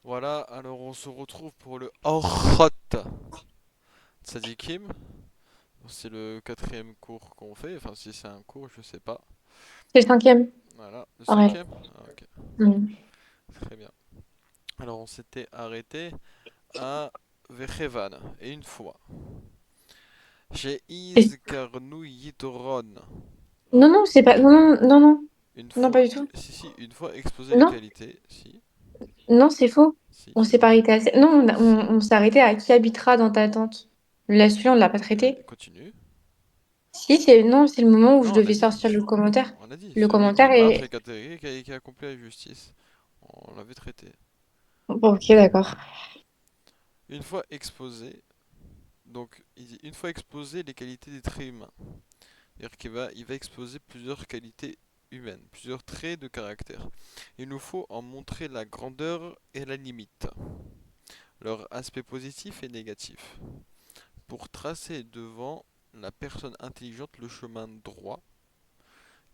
Voilà, alors on se retrouve pour le Orhot Tzadikim. C'est le quatrième cours qu'on fait, enfin si c'est un cours, je sais pas. C'est le cinquième. Voilà, le Ouais. cinquième? Ah, ok, Mm. très bien. Alors on s'était arrêté à Vechevan, et une fois. J'ai Et- Izgarnu Yitron. Non, non, c'est pas. Non, non, non, non. Une Non, pas fois, du tout. si si, une fois exposé les Non, qualités, si, non, c'est faux. si, On c'est s'est pas vrai. arrêté Non, Si, on s'est arrêté à qui habitera dans ta tente. Là-dessus, on l'a pas traité. continue. Si, c'est non, c'est le moment où je Non, on a devais dit, sortir le commentaire. on a dit, Le celui qui commentaire marche, est. est catégorique et qui accomplit la justice. On l'avait traité. Bon, ok, d'accord. Une fois exposé, donc il dit une fois exposé les qualités des traits humains. C'est-à-dire il va exposer plusieurs qualités humaines, plusieurs traits de caractère. Il nous faut en montrer la grandeur et la limite, leur aspect positif et négatif, pour tracer devant la personne intelligente le chemin droit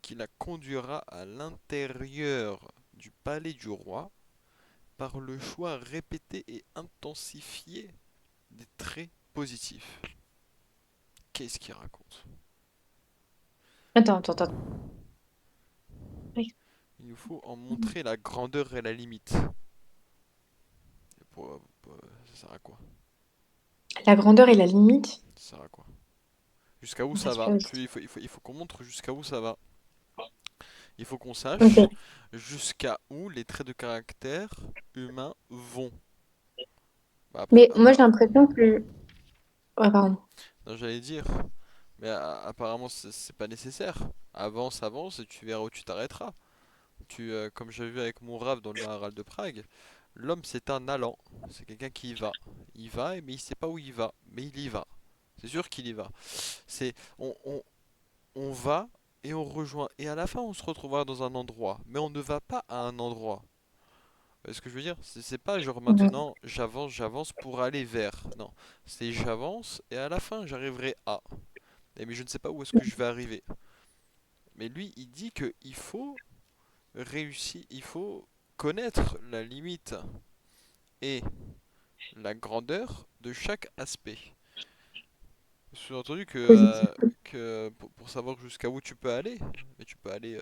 qui la conduira à l'intérieur du palais du roi par le choix répété et intensifié des traits positifs. Qu'est-ce qu'il raconte? Attends, attends, attends. Il nous faut en montrer la grandeur et la limite. Ça sert à quoi? La grandeur et la limite. Ça sert à quoi? Jusqu'à où Bah, ça c'est va? pas Il faut qu'on montre jusqu'à où ça va. Il faut qu'on Ok. sache jusqu'à où les traits de caractère humains vont. Bah, Mais moi, j'ai l'impression que. Ouais, pardon. non, j'allais dire, mais apparemment c'est pas nécessaire. Avance, avance et tu verras où tu t'arrêteras. Comme j'ai vu avec mon rave dans le Maharal de Prague, l'homme c'est un allant. C'est quelqu'un qui y va. Il va, mais il sait pas où il va. Mais il y va. C'est sûr qu'il y va. C'est, on va et on rejoint. Et à la fin, on se retrouvera dans un endroit. Mais on ne va pas à un endroit. Vous voyez ce que je veux dire? C'est pas genre Mhm. maintenant j'avance, j'avance pour aller vers. Non. C'est j'avance et à la fin j'arriverai à. Mais je ne sais pas où est-ce que je vais arriver. Mais lui, il dit que il faut réussir, il faut connaître la limite et la grandeur de chaque aspect. Sous-entendu Positif. que pour savoir jusqu'à où tu peux aller, mais tu peux aller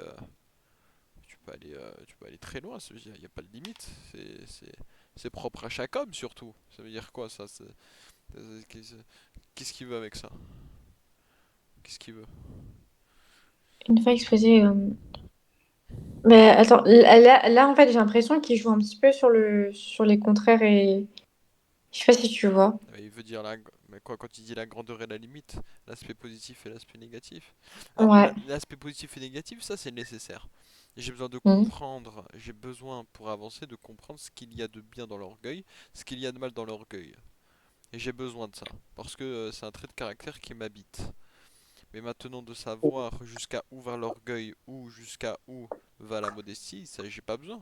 très loin, ça veut dire, il n'y a pas de limite. C'est propre à chaque homme surtout. Ça veut dire quoi ça? Qu'est-ce qu'il veut avec ça? Qu'est-ce qu'il veut? Une fois exposé. Mais attends, là, en fait, j'ai l'impression qu'il joue un petit peu sur les contraires et. Je sais pas si tu vois. Il veut dire mais quoi quand il dit la grandeur et la limite, l'aspect positif et l'aspect négatif. Ouais. L'aspect positif et négatif, ça c'est nécessaire. J'ai besoin de Mhm. comprendre, j'ai besoin pour avancer de comprendre ce qu'il y a de bien dans l'orgueil, ce qu'il y a de mal dans l'orgueil. Et j'ai besoin de ça, parce que c'est un trait de caractère qui m'habite. Mais maintenant de savoir jusqu'à où va l'orgueil ou jusqu'à où va la modestie, ça j'ai pas besoin.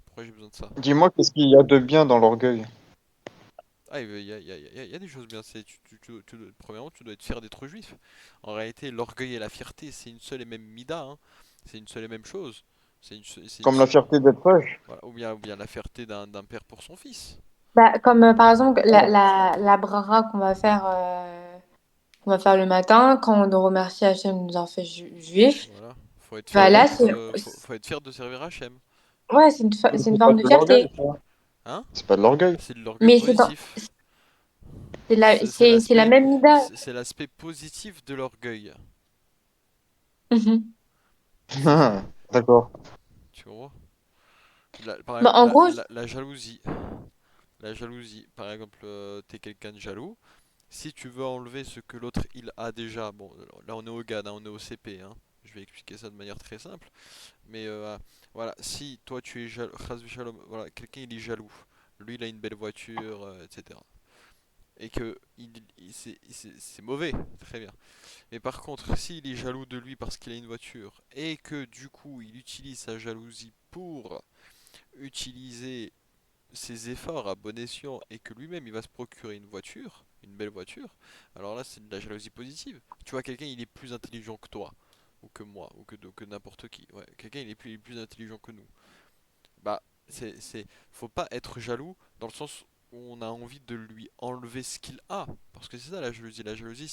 Pourquoi j'ai besoin de ça? Dis-moi, qu'est-ce qu'il y a de bien dans l'orgueil? Ah, il y a des choses bien. Premièrement, tu dois être fier d'être juif. En réalité, l'orgueil et la fierté, c'est une seule et même mida, hein. C'est une seule et même chose. Comme la fierté d'être sage? Voilà. Ou bien la fierté d'un père pour son fils. Bah, comme par exemple Ah, la brara qu'on va faire le matin quand on nous remercie Hachem de nous avoir fait juifs. Voilà. Faut être fier Bah là, d'être, faut être fier de servir Hachem. ouais, mais c'est une c'est pas forme de de l'orgueil, fierté. ça. Hein? C'est pas de l'orgueil. C'est de l'orgueil Mais positif. c'est la même mida. C'est l'aspect positif de l'orgueil. Mhm. C'est ça. D'accord. Tu vois? Par Bah, exemple, en gros, la jalousie. La jalousie. Par exemple, t'es quelqu'un de jaloux. Si tu veux enlever ce que l'autre il a déjà, bon là on est au GAD, hein, on est au CP, hein. Je vais expliquer ça de manière très simple. Mais voilà, si toi tu es jaloux, voilà, quelqu'un il est jaloux, lui il a une belle voiture, etc. Et que c'est mauvais, très bien. Mais par contre, s'il est jaloux de lui parce qu'il a une voiture et que du coup il utilise sa jalousie pour utiliser ses efforts à bon escient et que lui-même il va se procurer une voiture, une belle voiture, alors là c'est de la jalousie positive. Tu vois, quelqu'un il est plus intelligent que toi, ou que moi, ou que n'importe qui. Ouais, quelqu'un il est plus intelligent que nous. Bah, faut pas être jaloux dans le sens où on a envie de lui enlever ce qu'il a. Parce que c'est ça la jalousie. La jalousie,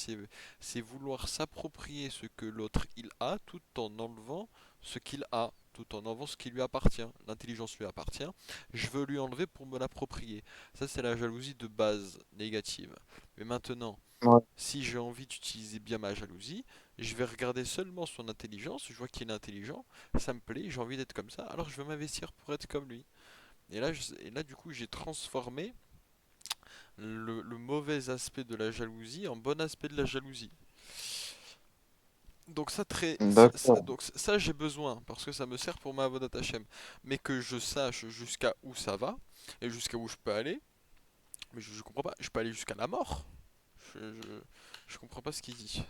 c'est vouloir s'approprier ce que l'autre il a tout en enlevant ce qu'il a, tout en enlevant ce qui lui appartient. L'intelligence lui appartient. Je veux lui enlever pour me l'approprier. Ça, c'est la jalousie de base négative. Mais maintenant, Ouais. si j'ai envie d'utiliser bien ma jalousie, je vais regarder seulement son intelligence, je vois qu'il est intelligent, ça me plaît, j'ai envie d'être comme ça, alors je vais m'investir pour être comme lui. Et là du coup, j'ai transformé le mauvais aspect de la jalousie en bon aspect de la jalousie. Donc D'accord. donc ça, j'ai besoin parce que ça me sert pour ma Avodat Hashem. Mais que je sache jusqu'à où ça va et jusqu'à où je peux aller. Mais je comprends pas. Je peux aller jusqu'à la mort. Je comprends pas ce qu'il dit.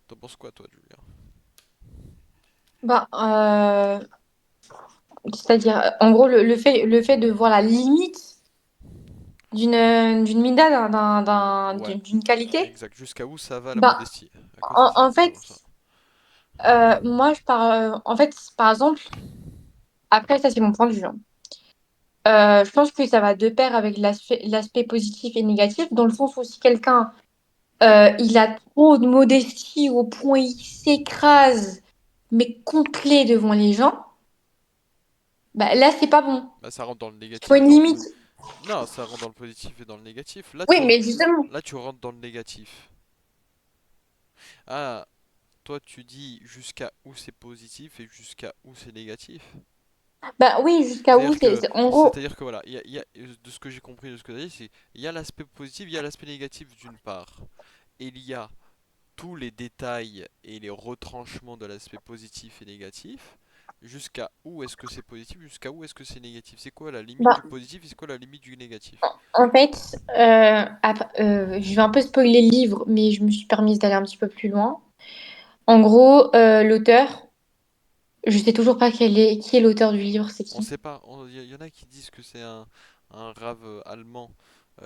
T'en penses quoi, toi, Julien? Bah, c'est-à-dire, en gros, le fait de voir la limite d'une mida, Ouais, d'une qualité, exact. Jusqu'à où ça va la bah, modestie? À quoi ça sert en de fait, savoir ça? moi, en fait, par exemple, après, ça, c'est mon point de vue, hein. Je pense que ça va de pair avec l'aspect positif et négatif, dans le sens où si quelqu'un il a trop de modestie au point il s'écrase, mais complet devant les gens, bah, là, c'est pas bon. Bah, ça rentre dans le Il faut négatif. une limite. Non, ça rentre dans le positif et dans le négatif. Oui, mais justement, Là, tu rentres dans le négatif. Ah, toi, tu dis jusqu'à où c'est positif et jusqu'à où c'est négatif. bah oui, jusqu'à où en gros, C'est-à-dire que voilà, de ce que j'ai compris de ce que tu as dit, c'est il y a l'aspect positif, il y a l'aspect négatif d'une part. Et il y a tous les détails et les retranchements de l'aspect positif et négatif. Jusqu'à où est-ce que c'est positif, jusqu'à où est-ce que c'est négatif? C'est quoi la limite du bah, positif et c'est quoi la limite du négatif? en fait, je vais un peu spoiler le livre, mais je me suis permise d'aller un petit peu plus loin. En gros, l'auteur, je sais toujours pas qui est l'auteur du livre, c'est On qui? sait pas, il y en a qui disent que c'est un rave allemand.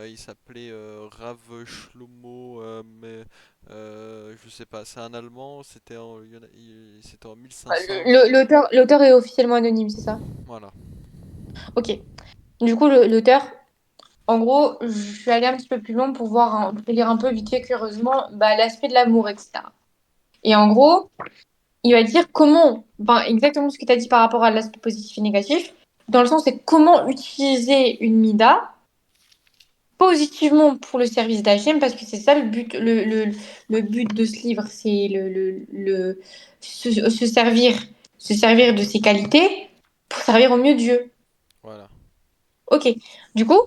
Il s'appelait Rav Shlomo, mais je sais pas, c'est un allemand, c'était en 1500. L'auteur est officiellement anonyme, c'est ça? Voilà. Ok. Du coup, l'auteur, en gros, je suis allée un petit peu plus loin pour voir, pour lire un peu vite fait, curieusement, bah, l'aspect de l'amour, etc. Et en gros, il va dire comment, ben, exactement ce que tu as dit par rapport à l'aspect positif et négatif, dans le sens, c'est comment utiliser une mida positivement pour le service d'Hachem, parce que c'est ça le but, le but de ce livre, c'est se servir de ses qualités pour servir au mieux Dieu. Voilà. Ok. Du coup,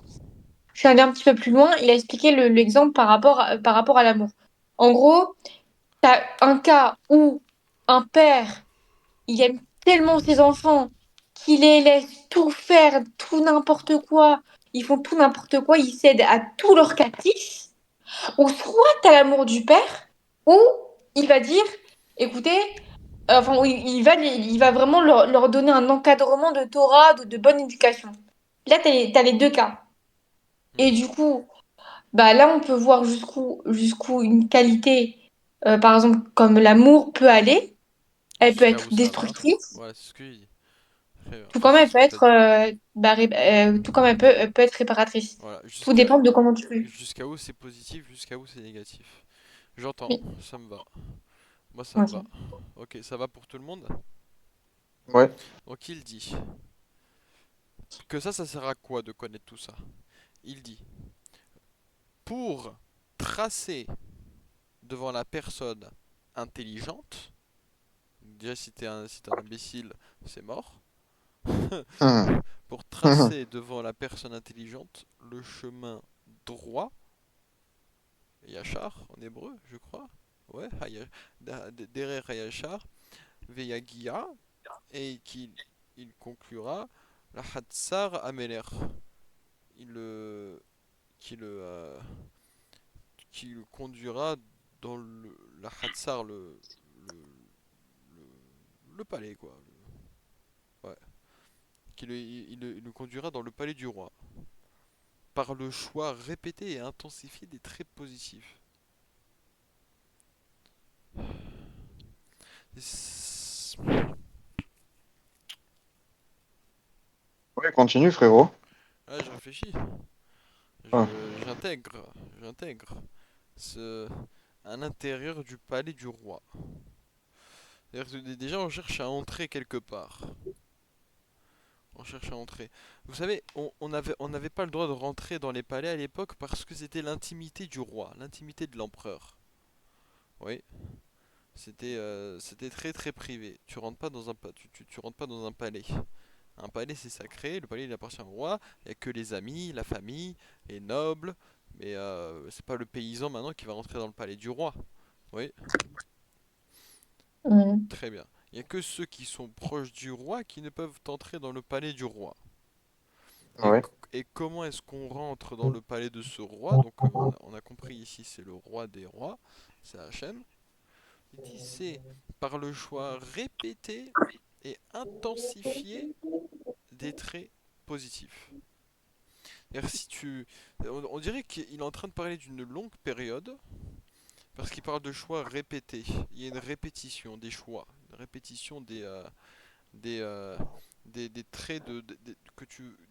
je suis allée un petit peu plus loin. Il a expliqué l'exemple par rapport à l'amour. En gros, tu as un cas où un père, il aime tellement ses enfants qu'il les laisse tout faire, tout n'importe quoi. Ils font tout n'importe quoi, ils cèdent à tous leurs caprices. Ou soit tu as l'amour du père, où il va dire, écoutez, enfin, où il va vraiment leur donner un encadrement de Torah, de bonne éducation. Là, tu as les deux cas. Et Mhm. du coup, bah là, on peut voir jusqu'où une qualité, par exemple, comme l'amour peut aller. Et Elle peut jusqu'à être où ça va? destructrice, Voilà, c'est ce que j'ai dit. Très bien. tout Ça, comme c'est elle ce peut que tu as être, dit. tout comme elle peut être réparatrice. Voilà. Tout dépend de comment tu fais. Jusqu'à où c'est positif, jusqu'à où c'est négatif. J'entends, Oui. ça me va. Moi, ça me va. Ok. Ok, ça va pour tout le monde? Ouais. Donc, il dit que ça sert à quoi de connaître tout ça? Il dit pour tracer devant la personne intelligente, déjà si t'es un imbécile, c'est mort. Hum, Pour hum, tracer devant la personne intelligente le chemin droit, Yachar en hébreu, je crois. Ouais, derrière Yachar, Veyagia, et il conclura la Hatsar Ameler. Il le, qui le, qui le conduira dans la Hatsar, le, le palais, quoi. Ouais. Il le conduira dans le palais du roi. Par le choix répété et intensifié des traits positifs. Ouais, continue, frérot. Ah, je réfléchis. Ah. J'intègre ce à l'intérieur du palais du roi. C'est-à-dire que déjà on cherche à entrer quelque part. On cherche à entrer. Vous savez, on n'avait pas le droit de rentrer dans les palais à l'époque parce que c'était l'intimité du roi, l'intimité de l'empereur. Oui, c'était très très privé. Tu rentres pas dans tu rentres pas dans un palais. Un palais c'est sacré, le palais il appartient au roi, il n'y a que les amis, la famille, les nobles, mais c'est pas le paysan maintenant qui va rentrer dans le palais du roi. Oui, Hmm. très bien. Il n'y a que ceux qui sont proches du roi qui ne peuvent entrer dans le palais du roi. Et, Ouais. et comment est-ce qu'on rentre dans le palais de ce roi? Donc on a compris ici, c'est le roi des rois, c'est Hachem. Il dit c'est par le choix répété et intensifié des traits positifs. C'est-à-dire, si tu, on dirait qu'il est en train de parler d'une longue période parce qu'il parle de choix répétés. Il y a une répétition des choix, une répétition des, euh, des traits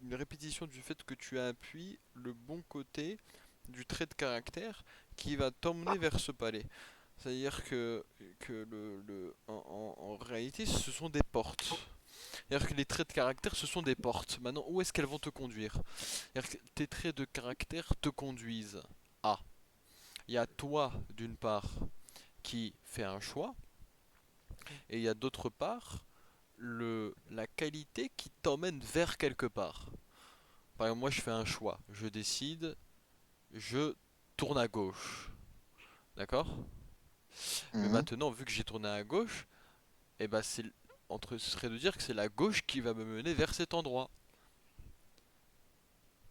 une répétition du fait que tu appuies le bon côté du trait de caractère qui va t'emmener vers ce palais. C'est-à-dire que en réalité, ce sont des portes. C'est-à-dire que les traits de caractère, ce sont des portes. Maintenant, où est-ce qu'elles vont te conduire? C'est-à-dire que tes traits de caractère te conduisent à. Il y a toi, d'une part, qui fais un choix, et il y a d'autre part la qualité qui t'emmène vers quelque part. Par exemple, moi, je fais un choix. Je décide, je tourne à gauche. D'accord? Mais Mhm. maintenant, vu que j'ai tourné à gauche, eh ben, ce serait de dire que c'est la gauche qui va me mener vers cet endroit.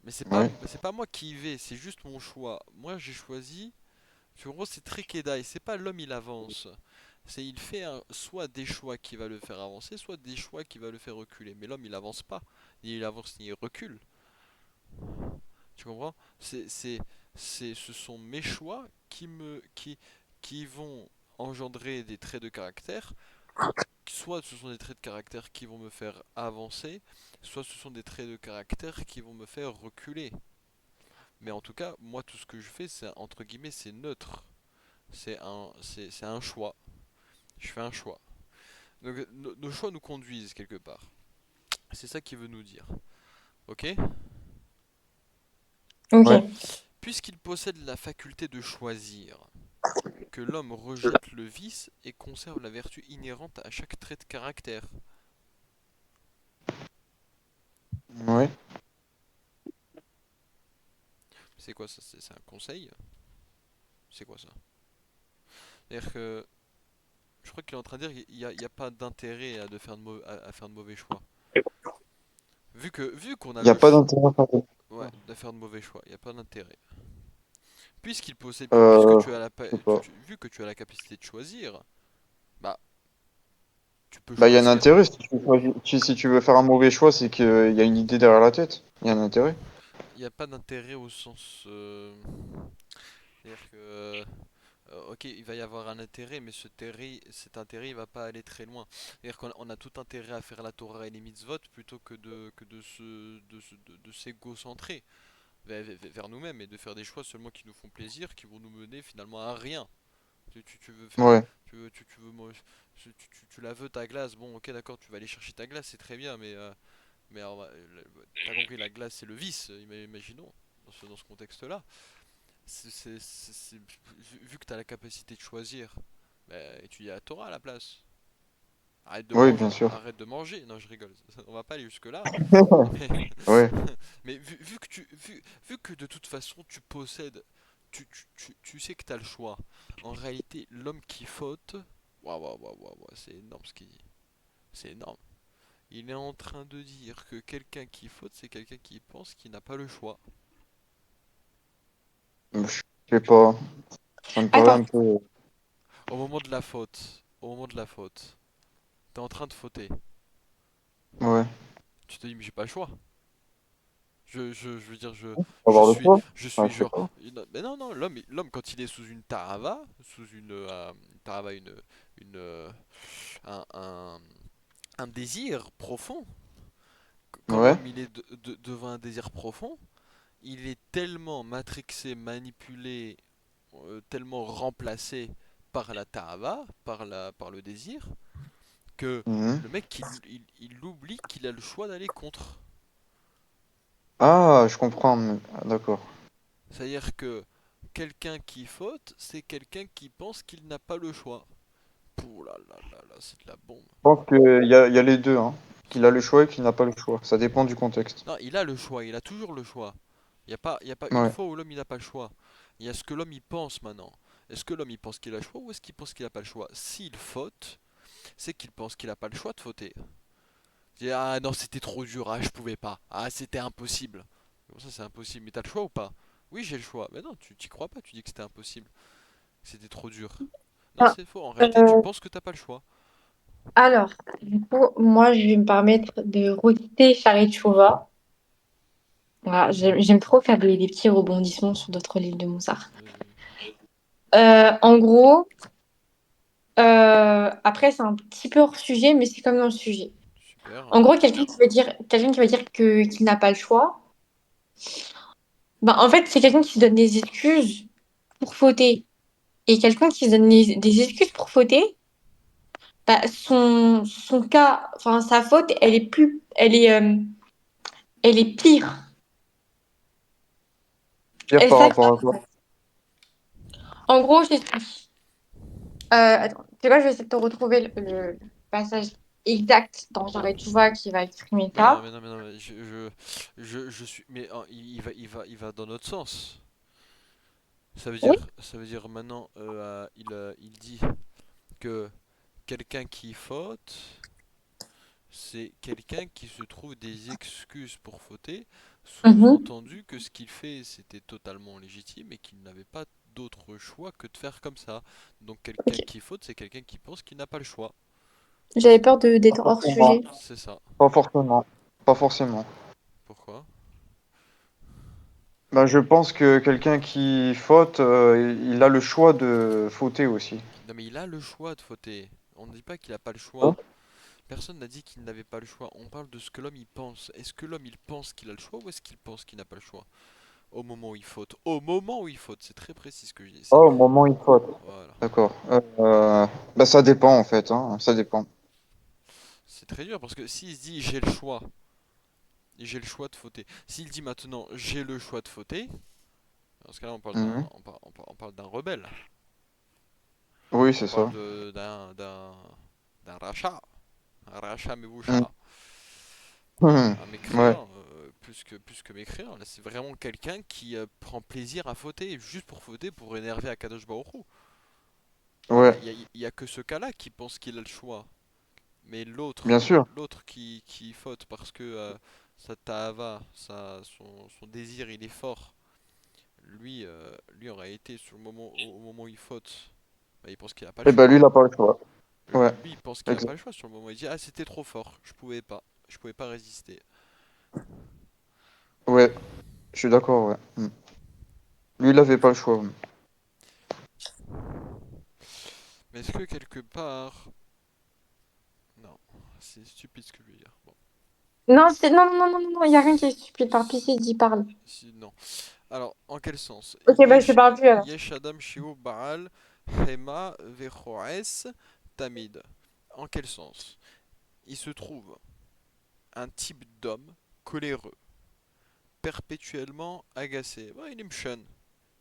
Mais Ouais. c'est pas moi qui y vais, c'est juste mon choix. Moi, j'ai choisi. En gros, c'est très Kedai. C'est pas l'homme, il avance. C'est il fait soit des choix qui va le faire avancer, soit des choix qui va le faire reculer. Mais l'homme, il avance pas. Ni il avance, ni il recule. Tu comprends? Ce sont mes choix qui vont engendrer des traits de caractère. Soit ce sont des traits de caractère qui vont me faire avancer, soit ce sont des traits de caractère qui vont me faire reculer. Mais en tout cas, moi, tout ce que je fais, c'est entre guillemets, c'est neutre. C'est un choix. Je fais un choix. Donc, nos choix nous conduisent quelque part. C'est ça qu'il veut nous dire. Ok? Ouais. Ok. Puisqu'il possède la faculté de choisir, que l'homme rejette le vice et conserve la vertu inhérente à chaque trait de caractère. Ouais. C'est quoi ça? C'est un conseil? C'est quoi ça? C'est-à-dire que je crois qu'il est en train de dire qu'il n'y a pas d'intérêt à, à faire de mauvais choix. Vu qu'on a Il n'y a le pas choix, d'intérêt à faire ouais, de faire de mauvais choix, il n'y a pas d'intérêt. Puisque Euh, tu as je sais pas. vu que tu as la capacité de choisir, bah tu peux Bah, il y a un choisir. intérêt. Si tu veux faire un mauvais choix, c'est qu'il y a une idée derrière la tête. Il y a un intérêt. Il n'y a pas d'intérêt au sens, c'est-à-dire que ok, il va y avoir un intérêt, mais cet intérêt, il va pas aller très loin. C'est-à-dire qu'on a tout intérêt à faire la Torah et les mitzvot plutôt que de s'égocentrer vers nous-mêmes et de faire des choix seulement qui nous font plaisir, qui vont nous mener finalement à rien. Tu veux faire, Ouais. tu veux, tu la veux ta glace, bon, ok, d'accord, tu vas aller chercher ta glace, c'est très bien, mais alors, t'as compris, la glace c'est le vice, imaginons, dans ce contexte-là. Vu que tu as la capacité de choisir, bah, étudie la Torah à la place. Oui, bien sûr. Arrête de manger. Non, je rigole. On va pas aller jusque-là. Mais, Ouais. mais vu que de toute façon tu possèdes, tu sais que tu as le choix. En réalité, l'homme qui faute, waouh, waouh, waouh, waouh, waouh, c'est énorme ce qu'il dit. C'est énorme. Il est en train de dire que quelqu'un qui faute, c'est quelqu'un qui pense qu'il n'a pas le choix. Je sais pas. Ça me paraît Attends. un peu. Au moment de la faute, t'es en train de fauter. Ouais. Tu te dis, mais j'ai pas le choix. Je veux dire, Avoir le choix? je Ah, suis je sais genre. pas. Mais non, non, l'homme, quand il est sous une tarava, tarava, une, un, un, un désir profond, Quand Ouais. l'homme il est devant un désir profond, il est tellement matrixé, manipulé, tellement remplacé par la ta'ava, par le désir, que Mhm. le mec il oublie qu'il a le choix d'aller contre. Ah, je comprends. Ah, d'accord. C'est-à-dire que quelqu'un qui faute, c'est quelqu'un qui pense qu'il n'a pas le choix. Pouh là là là là, c'est de la bombe. Je pense qu'il y a les deux, hein. Qu'il a le choix et qu'il n'a pas le choix. Ça dépend du contexte. Non, il a le choix, il a toujours le choix. Il y a pas une Ouais. fois où l'homme il n'a pas le choix. Il y a ce que l'homme il pense maintenant. Est-ce que l'homme il pense qu'il a le choix ou est-ce qu'il pense qu'il n'a pas le choix? S'il faute, c'est qu'il pense qu'il n'a pas le choix de fauter. Il dit, ah non, c'était trop dur, ah je pouvais pas, ah c'était impossible. Comment ça c'est impossible? Mais t'as le choix ou pas? Oui, j'ai le choix. Mais non, tu t'y crois pas, tu dis que c'était impossible, que c'était trop dur. Non, Ah, c'est faux, en réalité tu euh, penses que t'as pas le choix. alors, du coup, moi, je vais me permettre de reciter Charlie Chouva. Voilà, j'aime trop faire des petits rebondissements sur d'autres livres de Mozart. Vas-y. En gros, après, c'est un petit peu hors sujet, mais c'est comme dans le sujet. Super. En gros, quelqu'un qui va dire qu'il n'a pas le choix, ben, en fait, c'est quelqu'un qui se donne des excuses pour fauter. Et quelqu'un qui se donne des excuses pour fauter, bah, son cas, enfin, sa faute, elle est pire. Dire Elle par rapport s'aggrave. à quoi? En gros, je t'explique. Attends, tu sais quoi, je vais essayer de te retrouver le passage exact dans J'arrête, tu vois, qui va exprimer Mais non, ça. mais non, mais non, mais je suis. Mais il va dans notre sens. Oui. Ça veut dire maintenant, il dit que quelqu'un qui faute, c'est quelqu'un qui se trouve des excuses pour fauter, Mhm. sous-entendu que ce qu'il fait c'était totalement légitime et qu'il n'avait pas d'autre choix que de faire comme ça. Donc quelqu'un Ok. qui faute, c'est quelqu'un qui pense qu'il n'a pas le choix. J'avais peur Pas d'être hors forcément. sujet. C'est ça. Pas forcément. Pas forcément. Pourquoi? Ben, je pense que quelqu'un qui faute, il a le choix de fauter aussi. Non mais il a le choix de fauter. On ne dit pas qu'il n'a pas le choix. Hein. Personne n'a dit qu'il n'avait pas le choix. On parle de ce que l'homme il pense. Est-ce que l'homme il pense qu'il a le choix ou est-ce qu'il pense qu'il n'a pas le choix? Au moment où il faute. Au moment où il faute. C'est très précis ce que je dis. Oh, au moment où il faute. Voilà. D'accord. Ben, ça dépend en fait, hein. Ça dépend. C'est très dur parce que s'il se dit j'ai le choix, et j'ai le choix de fauter. S'il dit maintenant j'ai le choix de fauter, dans ce cas-là Mhm. on parle d'un rebelle. Oui, On c'est parle ça. d'un rachat. Un rachat Mhm. meboucha. Mhm. Un Ouais. mécréant, plus que mécréant. Là, c'est vraiment quelqu'un qui prend plaisir à fauter, juste pour fauter, pour énerver Akadosh Baruch Hu. Ouais. Il y a que ce cas-là qui pense qu'il a le choix. Mais Bien sûr. l'autre qui faute parce que sa ta'ava, son désir, il est fort. Lui en réalité, au moment où il faute, bah, il pense qu'il n'a pas le Et ben choix. lui, il a pas le choix. Ouais. Lui, il pense qu'il n'a Exact. pas le choix sur le moment. Il dit, ah, c'était trop fort, je pouvais pas résister. Ouais. Je suis d'accord, ouais. Lui, il avait pas le choix. Mais est-ce que quelque part... Non, c'est stupide ce que je veux dire. Bon, Non, non, il n'y a rien qui est stupide. Par pitié, dis, parle. non. Alors, en quel sens? Ok, bah, je te parle plus alors. Yesh Adam Shiu Baal Hema Vechoes Tamid. En quel sens? Il se trouve un type d'homme coléreux, perpétuellement agacé. Ouais, il est mchon,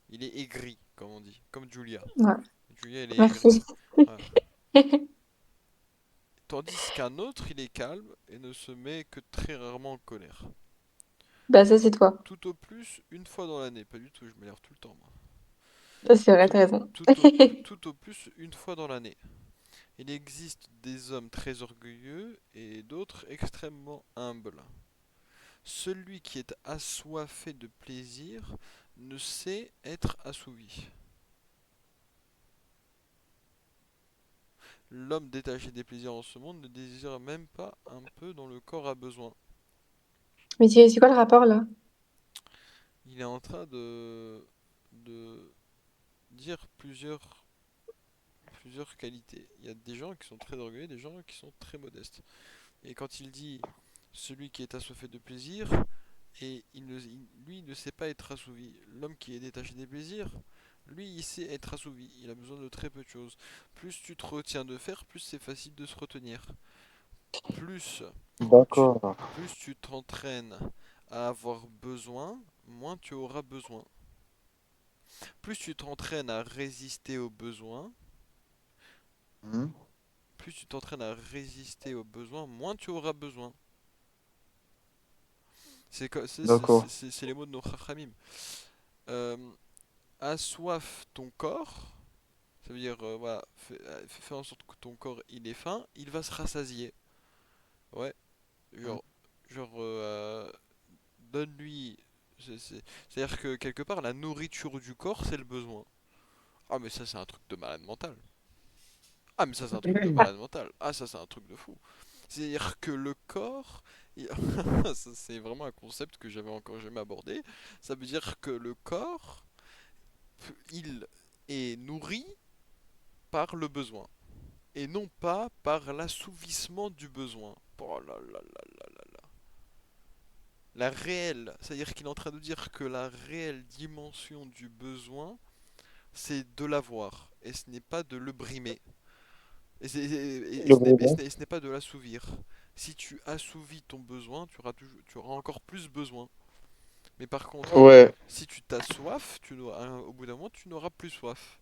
il est aigri, comme on dit, comme Julia. Ouais, Julia, elle est aigrie. merci. Voilà. Tandis qu'un autre, il est calme et ne se met que très rarement en colère. Bah, ça, c'est toi. Tout au plus une fois dans l'année, pas du tout, je m'énerve tout le temps, moi. Ça, c'est vrai, Tout, t'as raison. tout au plus une fois dans l'année. Il existe des hommes très orgueilleux et d'autres extrêmement humbles. Celui qui est assoiffé de plaisir ne sait être assouvi. L'homme détaché des plaisirs en ce monde ne désire même pas un peu dont le corps a besoin. Mais c'est quoi le rapport là? Il est en train de dire plusieurs qualités. Il y a des gens qui sont très orgueilleux, des gens qui sont très modestes. Et quand il dit Celui qui est assoiffé de plaisir, et lui, il ne sait pas être assouvi. L'homme qui est détaché des plaisirs, lui, il sait être assouvi. Il a besoin de très peu de choses. Plus tu te retiens de faire, plus c'est facile de se retenir. Plus tu, D'accord. plus tu t'entraînes à avoir besoin, moins tu auras besoin. Plus tu t'entraînes à résister aux besoins, Mhm. moins tu auras besoin. D'accord. C'est les mots de nos chachamim. Euh, Assoiffe ton corps, ça veut dire, voilà, fais en sorte que ton corps il ait faim, il va se rassasier. Ouais, Mhm. genre, genre, donne-lui. C'est-à-dire que quelque part, la nourriture du corps, c'est le besoin. Ah, mais ça, c'est un truc de malade mental. Ah, mais ça, c'est un truc de malade mental. Ah, ça, c'est un truc de fou. C'est-à-dire que le corps, ça, c'est vraiment un concept que j'avais encore jamais abordé. Ça veut dire que le corps, il est nourri par le besoin et non pas par l'assouvissement du besoin. Oh là là là là là là. La réelle, c'est-à-dire qu'il est en train de dire que la réelle dimension du besoin, c'est de l'avoir et ce n'est pas de le brimer. Et Le brevet. ce n'est pas de l'assouvir. Si tu assouvis ton besoin, tu auras encore plus besoin. Mais par contre, Ouais. si tu t'assoiffes, au bout d'un moment, tu n'auras plus soif.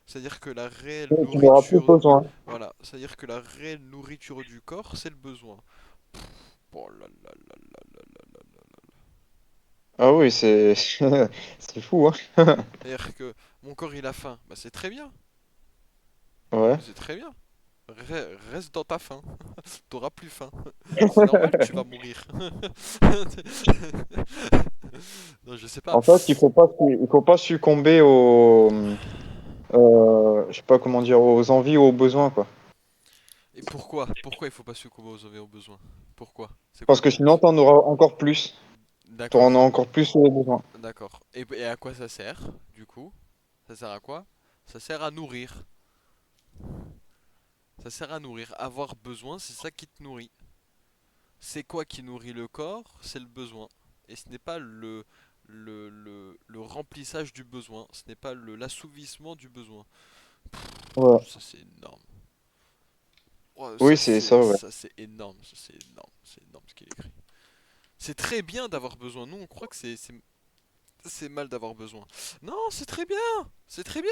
C'est-à-dire que la réelle Tu n'auras plus nourriture, besoin. voilà, c'est-à-dire que la réelle nourriture du corps, c'est le besoin. Oh là là là là là là là là là. Ah oui, c'est c'est fou, hein. C'est-à-dire que mon corps il a faim, bah c'est très bien, Ouais. c'est très bien. Reste dans ta faim, t'auras plus faim. C'est normal, tu vas mourir. Non, je sais pas. En fait, il faut pas succomber je sais pas comment dire, aux envies ou aux besoins, quoi. Et pourquoi? Pourquoi il faut pas succomber aux besoins? Pourquoi? C'est quoi Parce le que sinon, but? tu en auras encore plus. Tu en D'accord, as encore plus besoin. d'accord. Et à quoi ça sert, du coup? Ça sert à quoi? Ça sert à nourrir. Ça sert à nourrir. Avoir besoin, c'est ça qui te nourrit. C'est quoi qui nourrit le corps? C'est le besoin. Et ce n'est pas le remplissage du besoin. Ce n'est pas l'assouvissement du besoin. Ouais. Ça c'est énorme. Oh, Oui, c'est ça, ouais. ça c'est énorme. Ça c'est énorme ce qu'il écrit. C'est très bien d'avoir besoin. Nous on croit que c'est mal d'avoir besoin. Non, c'est très bien. C'est très bien.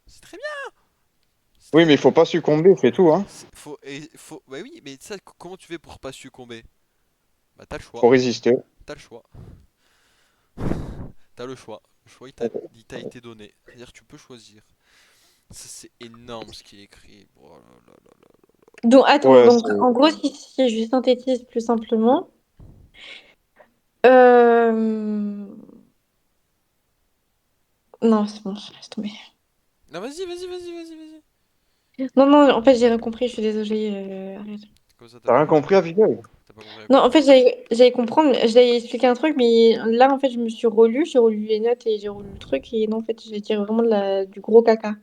C'est très bien. C'est Oui, très mais il bien. faut pas succomber, c'est tout, hein. Bah oui, mais ça, comment tu fais pour pas succomber? Bah t'as le choix. Faut résister. T'as le choix. T'as le choix. Le choix il t'a été donné. C'est-à-dire que tu peux choisir. Ça c'est énorme ce qu'il écrit. Oh là là là là. Donc, attends, Ouais, donc c'est... en gros, si je synthétise plus simplement, euh... non, c'est bon, laisse tomber. Non, vas-y. Non, non, en fait, j'ai rien compris, je suis désolée. Arrête. Comme ça t'as T'as pas rien compris. compris à Abigail? T'as pas compris à Non, quoi? en fait, j'allais comprendre, j'allais expliquer un truc, mais là, en fait, je me suis relue, j'ai relu les notes et j'ai relu le truc, et non, en fait, j'ai tiré vraiment du gros caca.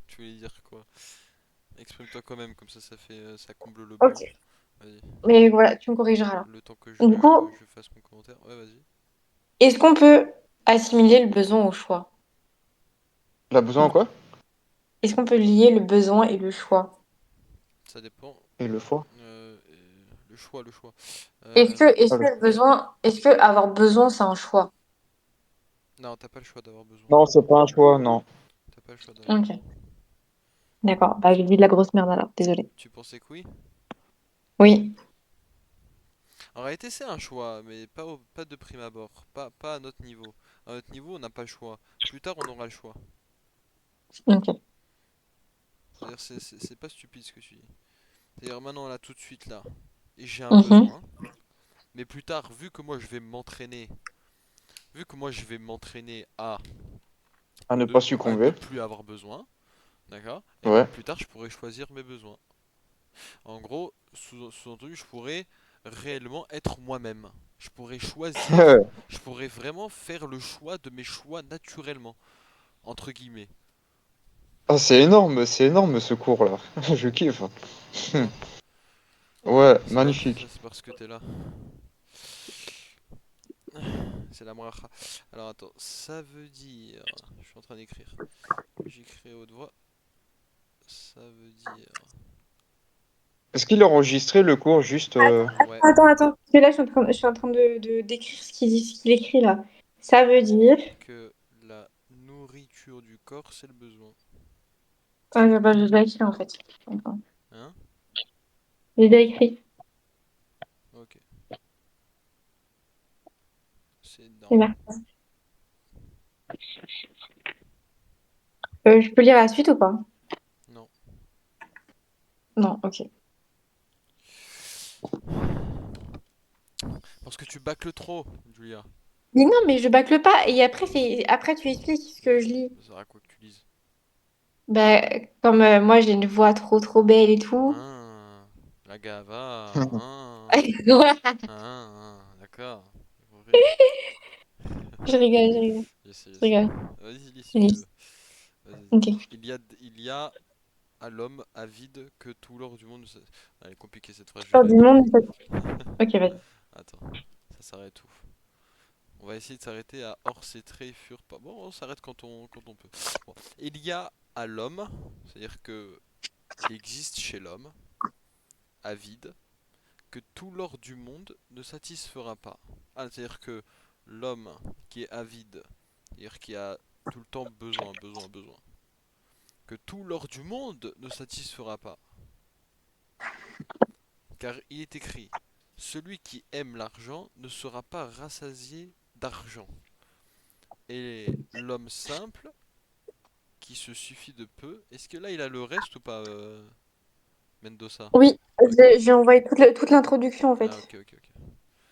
Tu voulais dire quoi? Exprime-toi quand même, comme ça fait, ça comble le blanc. Ok. Vas-y. Mais voilà, tu me corrigeras là. Le temps que Du coup, je fasse mon commentaire. Ouais, vas-y. est-ce qu'on peut assimiler le besoin au choix? T'as besoin quoi? Est-ce qu'on peut lier le besoin et le choix? Ça dépend. Et le foie? Le choix, le choix. Est-ce Euh, que, est-ce Ah, que le besoin, est-ce que avoir besoin, c'est un choix? non, t'as pas le choix d'avoir besoin. non, c'est pas un choix, non. T'as pas le choix d'avoir besoin. Ok, d'accord. Bah, j'ai dit de la grosse merde alors, désolée. Tu pensais que oui? Oui, En réalité, c'est un choix, mais pas de prime abord. Pas à notre niveau. À notre niveau, on n'a pas le choix. Plus tard, on aura le choix. ok. C'est-à-dire, c'est pas stupide ce que tu dis. C'est-à-dire, maintenant, là, tout de suite, là, et j'ai un Mhm. besoin. Mais plus tard, vu que moi, je vais m'entraîner À ne pas à ne succomber. plus avoir besoin, d'accord? Et ben, Ouais. plus tard, je pourrais choisir mes besoins. En gros, sous-entendu, je pourrais réellement être moi-même. Je pourrais choisir, je pourrais vraiment faire le choix de mes choix naturellement, entre guillemets. Ah, c'est énorme ce cours-là. Je kiffe. Quoi? Ouais, Ça magnifique. c'est parce que t'es là. C'est la bracha. Alors attends, ça veut dire. Je suis en train d'écrire. J'écris à haute voix. Ça veut dire. Est-ce qu'il a enregistré le cours juste Ouais, Attends. Parce que là, je suis en train d'écrire ce qu'il écrit là. Ça veut dire. que la nourriture du corps, c'est le besoin. Ah, bah, je l'ai écrit en fait. Attends. Hein? Je l'ai écrit. Ok. C'est C'est dans. là. Je peux lire la suite ou pas? Non. Non, ok. Parce que tu bâcles trop, Julia. Mais non, mais je bâcle pas. Et après, après tu expliques ce que je lis. Ça sert à quoi que tu lises? Bah, comme moi, j'ai une voix trop belle et tout. Ah, la gava. Ah, d'accord. J'ai compris. Je rigole, Je je sais. rigole. Vas-y, lis si tu Allez. veux. Vas-y. Ok. Il y a à l'homme avide que tout l'or du monde. Elle est compliquée cette phrase, je vais L'heure pas la du dire. monde. Ok, vas-y. Attends, ça s'arrête où? On va essayer de s'arrêter à or ses traits furent pas. Bon, on s'arrête quand on peut. Bon. Il y a à l'homme, c'est-à-dire que il existe chez l'homme, avide, que tout l'or du monde ne satisfera pas. Ah, c'est-à-dire que l'homme qui est avide, c'est-à-dire qui a tout le temps besoin, que tout l'or du monde ne satisfera pas. Car il est écrit, celui qui aime l'argent ne sera pas rassasié d'argent. Et l'homme simple, qui se suffit de peu, est-ce que là il a le reste ou pas, Mendoza? Oui, j'ai envoyé toute l'introduction en Ah, fait. ok, ok, ok.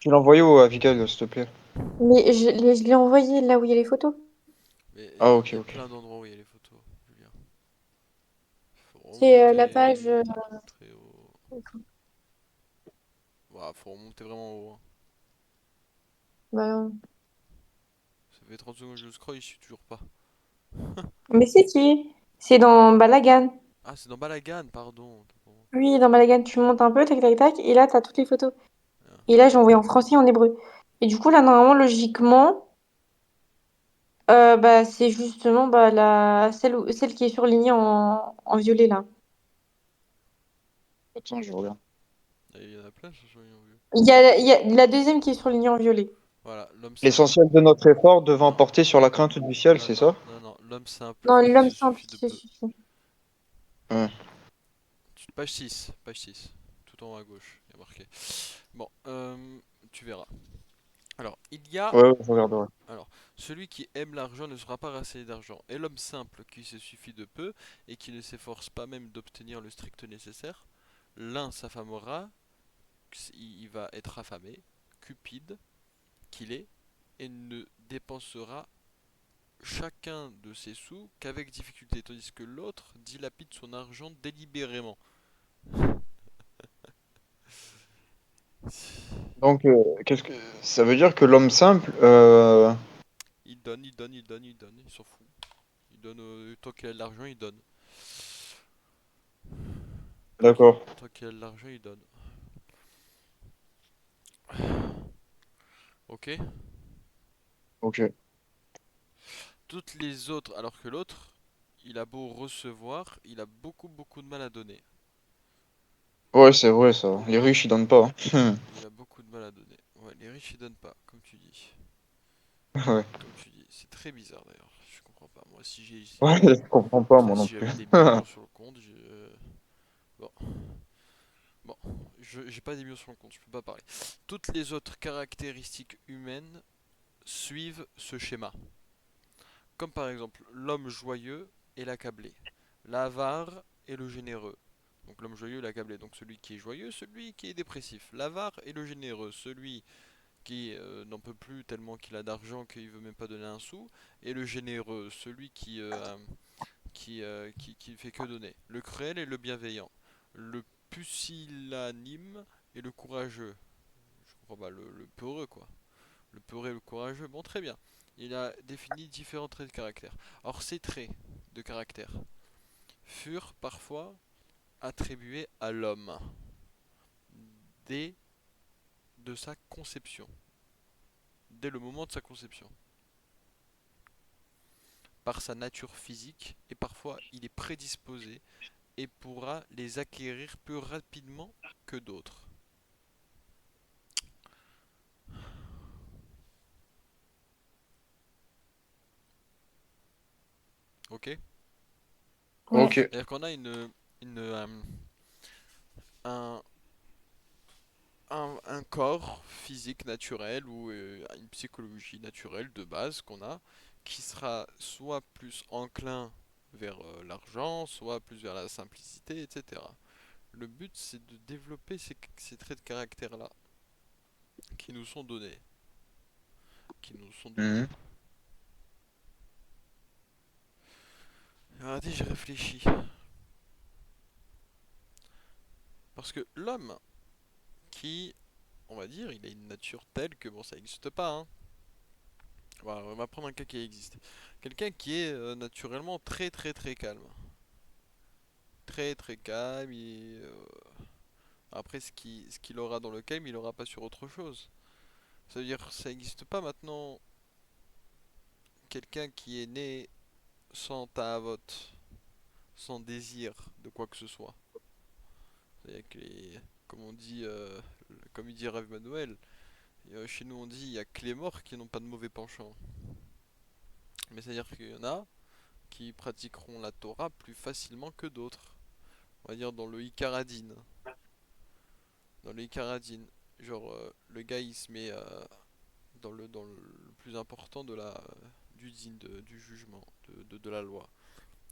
Tu l'as envoyé au Abigail, s'il te plaît. Mais je l'ai envoyé là où il y a les photos. Mais Ah, il ok, y a ok. plein d'endroits où il y a les photos, Julien. Faut C'est la page. remonter très haut. Ouah, faut remonter vraiment haut, hein. Bah, Ça fait 30 secondes que je scroll, je suis toujours pas. mais c'est qui? C'est dans Balagan. Ah, c'est dans Balagan, pardon. Oui, dans Balagan, tu montes un peu, tac, et là, t'as toutes les photos. Ah, Et là, j'ai envoyé en français et en hébreu. Et du coup, là, normalement, logiquement, bah, c'est justement bah, celle qui est surlignée en violet, là. Attends, je regarde. il y en a plein, je me souviens vu. Il y a la deuxième qui est surlignée en violet. Voilà, l'homme simple. L'essentiel de notre effort devant Non, porter sur la crainte du ciel, non, c'est non, ça? non, non, l'homme simple Non, qui l'homme se simple suffit qui de se peu. suffit. Ouais, Page 6, tout en haut à gauche, il y a marqué. Bon, tu verras. Alors, ouais, je regarderai. alors, celui qui aime l'argent ne sera pas rassasié d'argent. Et l'homme simple qui se suffit de peu et qui ne s'efforce pas même d'obtenir le strict nécessaire, l'un s'affamera, il va être affamé, cupide qu'il est, et ne dépensera chacun de ses sous qu'avec difficulté, tandis que l'autre dilapide son argent délibérément. Donc, qu'est-ce que ça veut dire que l'homme simple, Il s'en fout. Il donne, tant qu'il a de l'argent, il donne. d'accord, Tant qu'il a de l'argent, il donne. Ok. ok. Toutes les autres, alors que l'autre, il a beau recevoir, il a beaucoup de mal à donner. Ouais, c'est vrai ça. Les riches, ils donnent pas, hein. Il a beaucoup de mal à donner. Ouais, les riches ils donnent pas, comme tu dis. Ouais, Comme tu dis. C'est très bizarre d'ailleurs. Je comprends pas. Moi, si j'ai, ouais, je comprends pas, moi ça, non si plus. j'avais des millions sur le compte, bon, bon, j'ai pas des millions sur le compte, je peux pas parler. Toutes les autres caractéristiques humaines suivent ce schéma. Comme par exemple l'homme joyeux et l'accablé, l'avare et le généreux. Donc l'homme joyeux et l'accablé, donc celui qui est joyeux, celui qui est dépressif. L'avare et le généreux, celui qui n'en peut plus tellement qu'il a d'argent qu'il veut même pas donner un sou. Et le généreux, celui qui fait que donner. Le cruel et le bienveillant. Le pusillanime et le courageux. Je comprends pas, le peureux quoi. Le peureux et le courageux, bon très bien. Il a défini différents traits de caractère. Or ces traits de caractère furent parfois attribués à l'homme dès de sa conception, dès le moment de sa conception, par sa nature physique, et parfois il est prédisposé et pourra les acquérir plus rapidement que d'autres. Ok? Ouais. Ok. C'est-à-dire qu'on a un, un corps physique naturel ou une psychologie naturelle de base qu'on a qui sera soit plus enclin vers l'argent, soit plus vers la simplicité, etc. Le but, c'est de développer ces traits de caractère-là qui nous sont donnés. Qui nous sont donnés. Mhm. Regardez, j'ai réfléchi. Parce que l'homme qui, on va dire, il a une nature telle que, bon, ça n'existe pas, hein. Voilà, on va prendre un cas qui existe. Quelqu'un qui est naturellement très très très calme. Très très calme. Après, ce qu'il aura dans le calme, il aura pas sur autre chose. Ça veut dire, ça n'existe pas maintenant quelqu'un qui est né sans tahavot, sans désir de quoi que ce soit. C'est-à-dire que comme on dit, comme il dit Rav Manuel, chez nous on dit il y a que les morts qui n'ont pas de mauvais penchant. Mais c'est-à-dire qu'il y en a qui pratiqueront la Torah plus facilement que d'autres. On va dire dans le Icaradine. Dans le Icaradine. Genre, le gars il se met dans le plus important du din, du jugement, de la loi.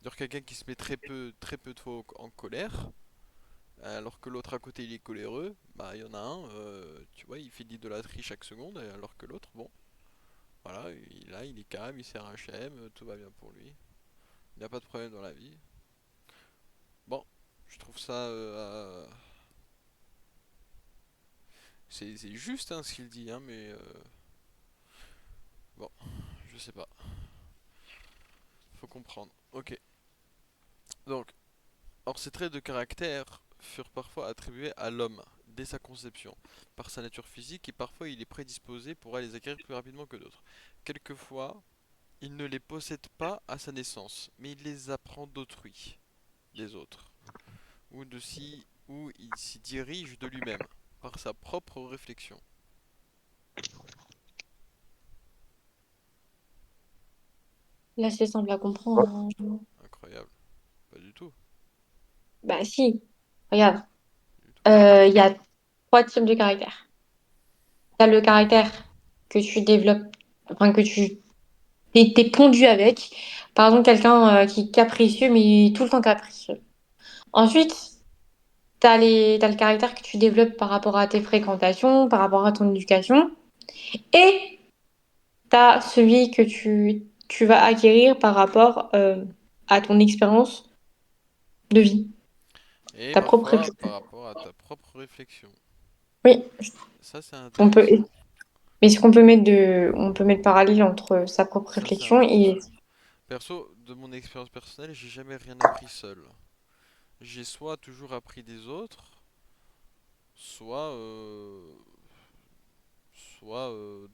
Genre quelqu'un qui se met très peu de fois en colère, alors que l'autre à côté il est coléreux, bah il y en a un, tu vois, il fait de l'idolâtrie chaque seconde, alors que l'autre, bon, voilà, là il est calme, il sert un chem, tout va bien pour lui. Il n'y a pas de problème dans la vie. Bon, je trouve ça... c'est juste hein, ce qu'il dit, hein, mais bon, je sais pas. Faut comprendre. Ok. Donc, or ces traits de caractère furent parfois attribués à l'homme dès sa conception, par sa nature physique, et parfois il est prédisposé pour les acquérir plus rapidement que d'autres. Quelquefois, il ne les possède pas à sa naissance, mais il les apprend d'autrui, des autres, ou il s'y dirige de lui-même, par sa propre réflexion. Là, c'est simple à comprendre, hein. Incroyable. Pas du tout. Bah si, regarde, Du tout. il y a trois types de caractères. T'as le caractère que tu développes, enfin que tu t'es pondu avec. Par exemple, quelqu'un qui est capricieux, mais tout le temps capricieux. Ensuite, t'as le caractère que tu développes par rapport à tes fréquentations, par rapport à ton éducation. Et t'as celui que tu vas acquérir par rapport à ton expérience de vie, Et ta propre parfois réflexion. par rapport à ta propre réflexion. Oui, Ça c'est on peut. intéressant. Mais ce qu'on peut on peut mettre parallèle entre sa propre Ça c'est réflexion et important. Perso, de mon expérience personnelle, j'ai jamais rien appris seul. J'ai soit toujours appris des autres, soit, de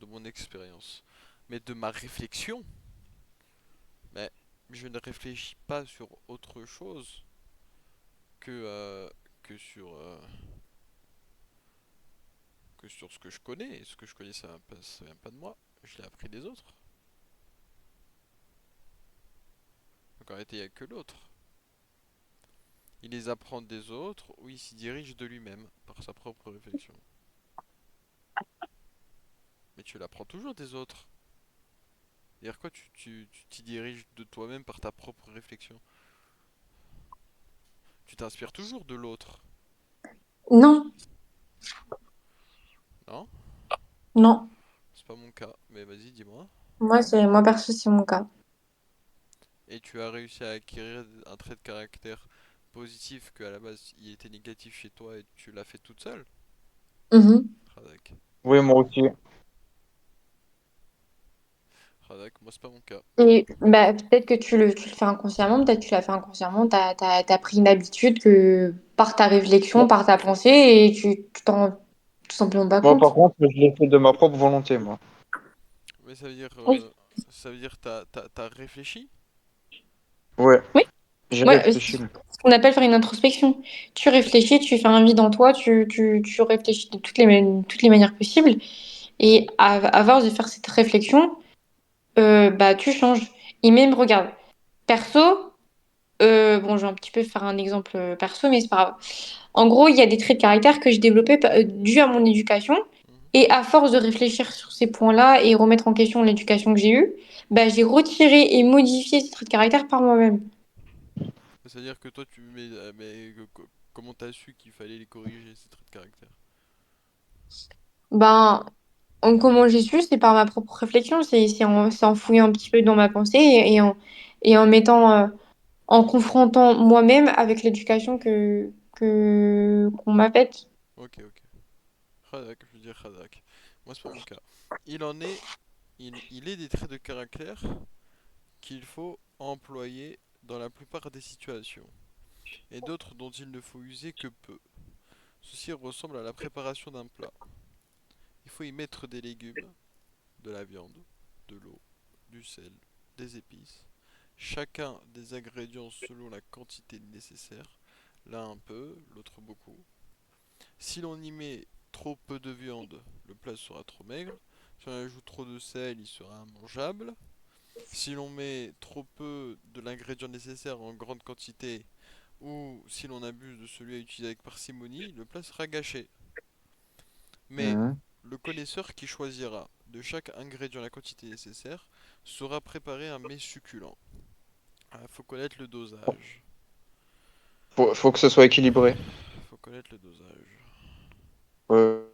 mon expérience. Mais de ma réflexion, mais je ne réfléchis pas sur autre chose que, que sur, euh, que sur ce que je connais. Et ce que je connais, ça vient pas de moi. Je l'ai appris des autres. Donc en réalité, il n'y a que l'autre. Il les apprend des autres ou il s'y dirige de lui-même par sa propre réflexion. Mais tu l'apprends toujours des autres. C'est-à-dire quoi, tu t'y diriges de toi-même par ta propre réflexion. Tu t'inspires toujours de l'autre, non, non? non. C'est pas mon cas, mais vas-y, dis-moi. Moi perso, c'est mon cas. Et tu as réussi à acquérir un trait de caractère positif que à la base il était négatif chez toi et tu l'as fait toute seule? Mhm. Radak. Oui, moi aussi. Radak, moi c'est pas mon cas. Et bah, peut-être que tu le fais inconsciemment, peut-être que tu l'as fait inconsciemment, t'as pris une habitude que par ta réflexion, Bon, par ta pensée, et tu t'en. tout simplement pas Moi, par contre. contre, je l'ai fait de ma propre volonté, moi. Mais Oui, ça veut dire t'as réfléchi? Ouais, oui. j'ai Ouais, réfléchi. c'est ce qu'on appelle faire une introspection. Tu réfléchis, tu fais un vide en toi, tu réfléchis de toutes les manières possibles. Et à force de faire cette réflexion, bah, tu changes. Et même, regarde, perso, bon, je vais un petit peu faire un exemple perso, mais c'est pas grave. En gros, il y a des traits de caractère que j'ai développés dû à mon éducation. Mhm. Et à force de réfléchir sur ces points-là et remettre en question l'éducation que j'ai eue, bah, j'ai retiré et modifié ces traits de caractère par moi-même. C'est-à-dire que toi, comment t'as su qu'il fallait les corriger, ces traits de caractère? Ben, comment j'ai su, c'est par ma propre réflexion, c'est en fouillant un petit peu dans ma pensée et en mettant, en confrontant moi-même avec l'éducation qu'on m'a faite. Ok, ok. Khadak, je veux dire Khadak. Moi, c'est pas mon cas. Il en est, il est des traits de caractère qu'il faut employer dans la plupart des situations, et d'autres dont il ne faut user que peu. Ceci ressemble à la préparation d'un plat. Il faut y mettre des légumes, de la viande, de l'eau, du sel, des épices, chacun des ingrédients selon la quantité nécessaire, l'un un peu, l'autre beaucoup. Si l'on y met trop peu de viande, le plat sera trop maigre. Si on ajoute trop de sel, il sera immangeable. Si l'on met trop peu de l'ingrédient nécessaire en grande quantité, ou si l'on abuse de celui à utiliser avec parcimonie, le plat sera gâché. Mais Mhm. le connaisseur qui choisira de chaque ingrédient la quantité nécessaire saura préparer un mets succulent. Il faut connaître le dosage. Faut que ce soit équilibré. Faut connaître le dosage. Euh,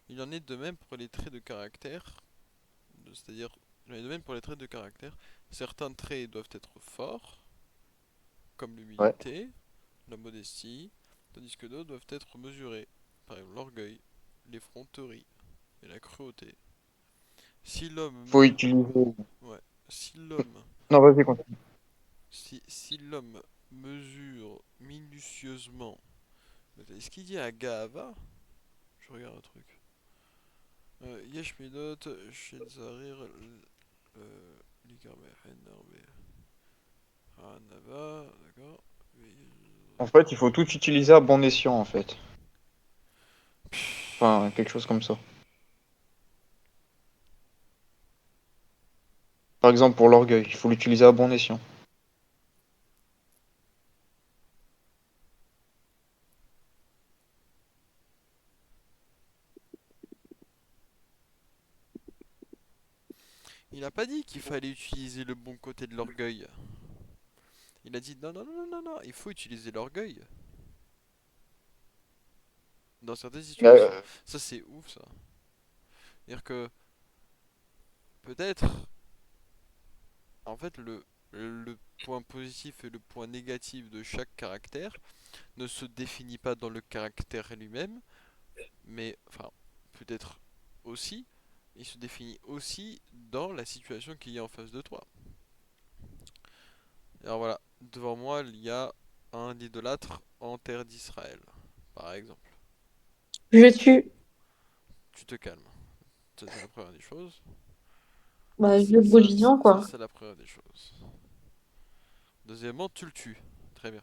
Il en est de même pour les traits de caractère, c'est-à-dire, il en est de même pour les traits de caractère. Certains traits doivent être forts, comme ouais. l'humilité, la modestie, tandis que d'autres doivent être mesurés, par exemple l'orgueil, l'effronterie et la cruauté. Si l'homme Faut me... utiliser. Ouais. Si l'homme Non, vas-y, continue. si l'homme mesure minutieusement... Est-ce qu'il dit à Gaava? Je regarde un truc. Yesh Midot, Shelzarir, Ligarbe, Henarbe, Hanava, d'accord. En fait, il faut tout utiliser à bon escient, en fait. Enfin, quelque chose comme ça. Par exemple, pour l'orgueil, il faut l'utiliser à bon escient. Il n'a pas dit qu'il fallait utiliser le bon côté de l'orgueil. Il a dit non, non, non, non, non, non, il faut utiliser l'orgueil dans certaines situations. Euh, Ça, c'est ouf, ça. C'est-à-dire que peut-être, en fait, le point positif et le point négatif de chaque caractère ne se définit pas dans le caractère lui-même, mais, enfin, peut-être aussi, il se définit aussi dans la situation qu'il y a en face de toi. Alors voilà, devant moi, il y a un idolâtre en terre d'Israël, par exemple. Je tue, Tu te calmes. Ça, c'est la première des choses. bah, je le brûle vivant, Ça, quoi. c'est la première des choses. Deuxièmement, tu le tues. Très bien.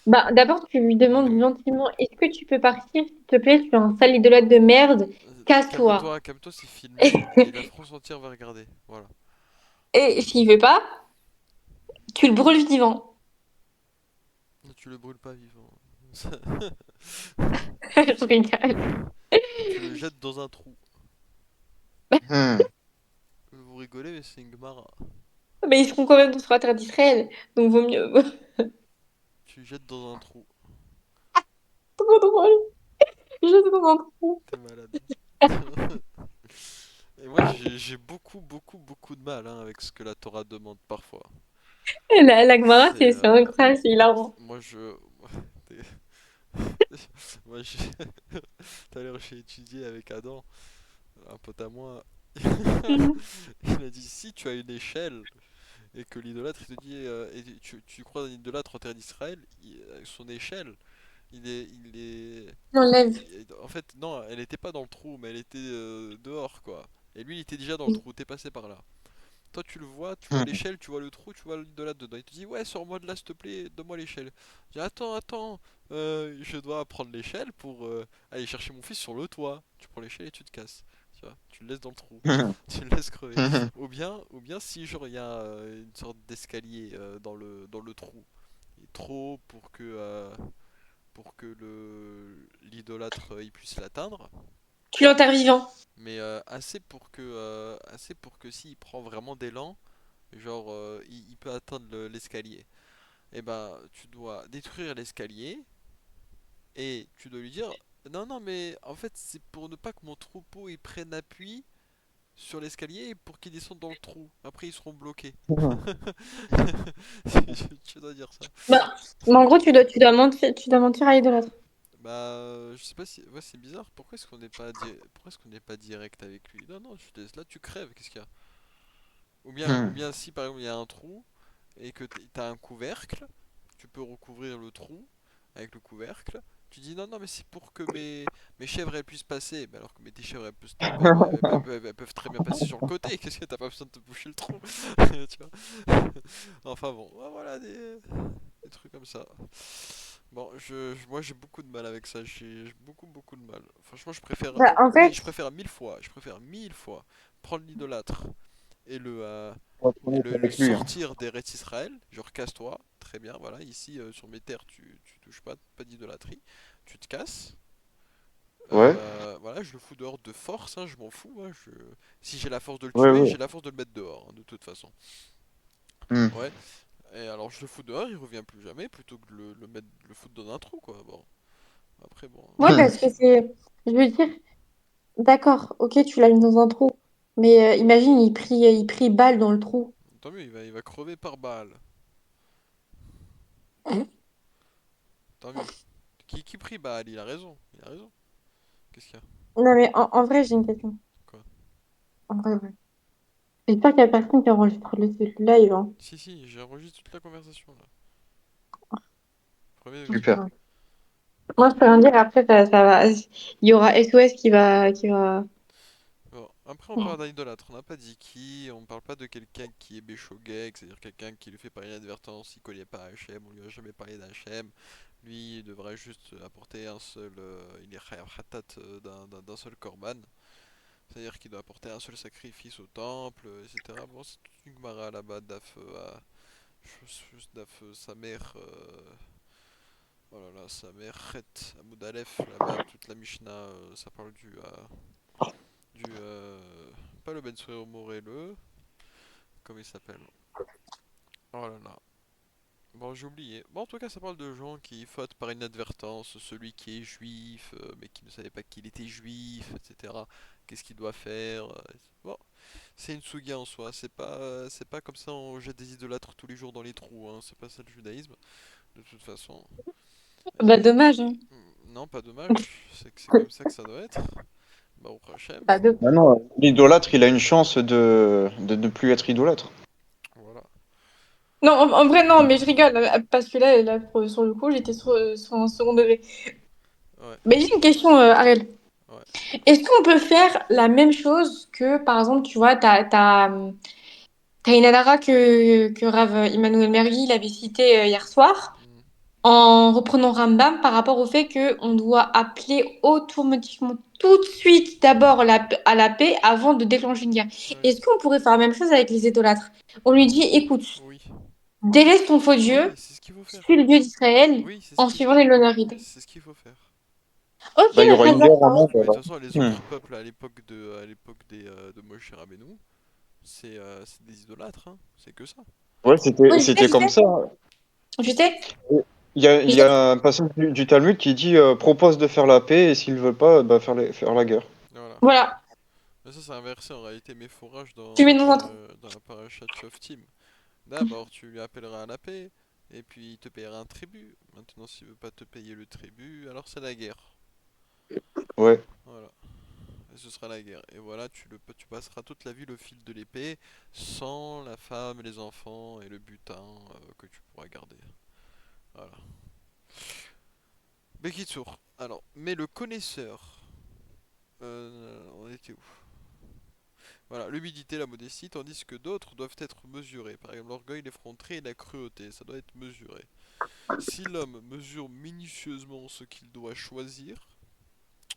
Bah, d'abord, tu lui demandes Le- gentiment, est-ce que tu peux partir, s'il te plaît? Tu es un sale idolâtre de merde. Casse-toi. Calme-toi, calme-toi, c'est filmé et la France entière va regarder. Voilà. Et s'il veut pas, tu le brûles vivant. Tu le brûles pas vivant. Je rigole. Tu le jettes dans un trou. hmm. Vous rigolez, mais c'est une Gemara. Mais ils seront quand même sur la terre d'Israël. Donc vaut mieux. Tu le jettes dans un trou. Trop drôle. Je suis dans un trou. T'es malade. Et moi, j'ai beaucoup, beaucoup, beaucoup de mal hein, avec ce que la Torah demande parfois. La Gemara, C'est. c'est incroyable, c'est hilarant. Moi, je. Moi, tout à l'heure, j'ai étudié avec Adam, un pote à moi. Mhm. Il a dit si tu as une échelle et que l'idolâtre il te dit et tu crois un idolâtre en terre d'Israël, son échelle, il est, On lève. en fait non, elle était pas dans le trou, mais elle était dehors quoi. Et lui il était déjà dans le trou, t'es passé par là. Toi tu vois l'échelle, tu vois le trou, tu vois l'idolâtre dedans. Il te dit ouais sors-moi de là s'il te plaît, donne-moi l'échelle. Je dis attends, je dois prendre l'échelle pour aller chercher mon fils sur le toit. Tu prends l'échelle et tu te casses. Tu vois, tu le laisses dans le trou, tu le laisses crever. Ou bien si genre il y a une sorte d'escalier dans le trou, et trop pour que le l'idolâtre il puisse l'atteindre, Tu l'enterres vivant. mais assez pour que s'il prend vraiment d'élan, genre il peut atteindre l'escalier. Et ben tu dois détruire l'escalier et tu dois lui dire non non mais en fait c'est pour ne pas que mon troupeau il prenne appui sur l'escalier et pour qu'ils descendent dans le trou. Après ils seront bloqués. Tu dois dire ça. Bah, mais en gros, tu dois mentir à l'idolâtre. Bah je sais pas si ouais c'est bizarre. Pourquoi est-ce qu'on n'est pas direct avec lui? Non non tu te laisses là tu crèves qu'est-ce qu'il y a? Ou bien si par exemple il y a un trou et que t'as un couvercle, tu peux recouvrir le trou avec le couvercle. Tu dis non, non, mais c'est pour que mes chèvres elles puissent passer. Mais alors que tes chèvres elles peuvent très bien passer sur le côté. Qu'est-ce que t'as pas besoin de te boucher le trou? Tu vois? Enfin bon, ouais, voilà des trucs comme ça. Bon, moi j'ai beaucoup de mal avec ça. J'ai beaucoup, beaucoup de mal. Franchement, Bah, en fait, je préfère mille fois prendre l'idolâtre et Pour être honnête le avec lui, hein. sortir des Rets Israël, genre casse-toi, très bien, voilà, ici sur mes terres tu touches pas d'idolâtrie, tu te casses, Ouais, voilà, je le fous dehors de force, hein, je m'en fous, hein, si j'ai la force de le ouais, tuer, ouais. j'ai la force de le mettre dehors, hein, de toute façon. Hmm. Ouais, et alors je le fous dehors, il revient plus jamais, plutôt que de le foutre dans un trou, quoi, bon, après bon, ouais, parce que c'est. Je veux dire, d'accord, ok, tu l'as mis dans un trou. Mais imagine, il prie balle dans le trou. tant mieux, il va crever par balle, tant mieux. Qui prie balle, il a raison, qu'est-ce qu'il y a? Non, mais en vrai, j'ai une question. Quoi? En vrai, ouais. J'espère qu'il n'y a personne qui enregistre le live, hein. Si, j'enregistre toute la conversation, là, premier degré. Super. Ouais. Moi, je peux rien dire, après, ça va. Il y aura SOS qui va. Bon, après on parle d'un idolâtre, on n'a pas dit qui, on parle pas de quelqu'un qui est Béchogeg, c'est-à-dire quelqu'un qui le fait par inadvertance, il connaît pas Hachem, on lui a jamais parlé d'Hachem, lui il devrait juste apporter un seul, il est chayav khatat d'un seul korban, c'est-à-dire qu'il doit apporter un seul sacrifice au temple, etc. Bon c'est toute une gemara là-bas, daf sa mère, oh là là, sa mère Chet, Amoud Aleph, là-bas toute la Mishnah, ça parle pas le Ben Suer Moré, comment il s'appelle? Oh là là. Bon, j'ai oublié. Bon, en tout cas, ça parle de gens qui fautent par inadvertance, celui qui est juif, mais qui ne savait pas qu'il était juif, etc. Qu'est-ce qu'il doit faire? Bon, c'est une souga en soi. C'est pas comme ça on jette des idolâtres tous les jours dans les trous, hein. C'est pas ça le judaïsme, de toute façon. Bah, dommage, hein. Non, pas dommage. C'est que c'est comme ça que ça doit être. Bah, au Hachem. Bah, Non, non, l'idolâtre, il a une chance de ne plus être idolâtre. Voilà. non, en vrai, non, mais je rigole, parce que là, sur le coup, j'étais sur un second degré. Ouais, Mais j'ai une question, Ariel. ouais. Est-ce qu'on peut faire la même chose que, par exemple, tu vois, t'as une Adara que Rav Emmanuel Mergui il avait cité hier soir, Hmm. en reprenant Rambam par rapport au fait qu'on doit appeler automatiquement tout de suite d'abord à la paix avant de déclencher une guerre. Ouais. Est-ce qu'on pourrait faire la même chose avec les idolâtres? On lui dit, écoute, Oui. délaisse ton faux Oui, Dieu, c'est ce qu'il faut faire. suis le Dieu d'Israël Oui, c'est ce en qu'il suivant les Lonaриdes. c'est ce qu'il faut faire. Ok, Bah, il y bah, aura une Khazak, guerre en hein. Inde, Mais de alors. toute façon, les Hmm. autres peuples à l'époque de Moshe Rabbeinu, c'est des idolâtres, hein. C'est que ça. Ouais, Oui, c'était je comme sais, ça, hein. je sais, Il je y sais. a un passage du Talmud qui dit propose de faire la paix et s'ils veulent pas, bah, faire la guerre. Voilà. Voilà, Mais ça, c'est inversé en réalité, mes fourrages tu mets dans un trou. dans la paracha de Shoftim. D'abord, tu lui appelleras à la paix, et puis il te payera un tribut. Maintenant, s'il veut pas te payer le tribut, alors c'est la guerre. Ouais. Voilà. Et ce sera la guerre. Et voilà, tu passeras toute la vie le fil de l'épée sans la femme, les enfants et le butin que tu pourras garder. Voilà. Bekitsour. Alors, mais le connaisseur, on était où? Voilà, l'humilité, la modestie, tandis que d'autres doivent être mesurés. Par exemple, l'orgueil, l'effronterie et la cruauté, ça doit être mesuré. Si l'homme mesure minutieusement ce qu'il doit choisir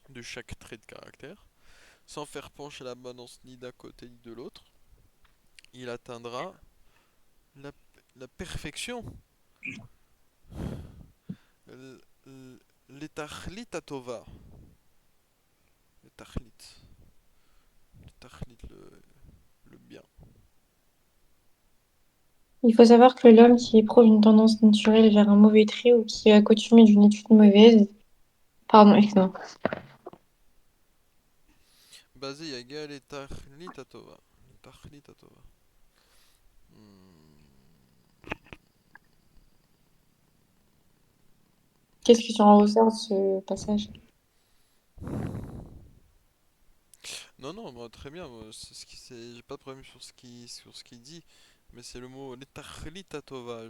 de chaque trait de caractère, sans faire pencher la balance ni d'un côté ni de l'autre, il atteindra la, la perfection. L- l- L'étachlit à Tova. L'étachlit. L'étachlit, le bien. Il faut savoir que l'homme qui éprouve une tendance naturelle vers un mauvais trait ou qui est accoutumé d'une étude mauvaise, pardon, excuse-moi. Basé Yaga, l'étachlit à Tova. L'étachlit à Tova. Hmm. Qu'est-ce que tu en ressors de ce passage? Non, non, moi, très bien. Moi, j'ai pas de problème sur ce qu'il dit. Mais c'est le mot l'étachlit à Tova.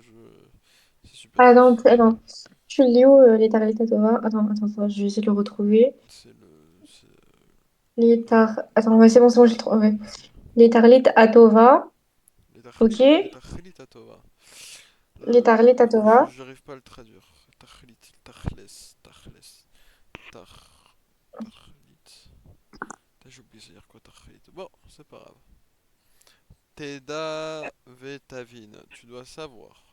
C'est super. Ah, attends, attends. Tu lis où, les Tarita Tova? Attends, je vais essayer de le retrouver. C'est Les tar... Attends, ouais, c'est bon, je le trouve. Ouais. Les Tarlit Atova, ok. les tachlit à Tova. Les Tarlit Atova. J'arrive pas à le traduire. Tachlit, tachles, tachles, tach, tachlit. J'ai oublié de dire quoi tachlit. Bon, c'est pas grave. Teda vetavine. Tu dois savoir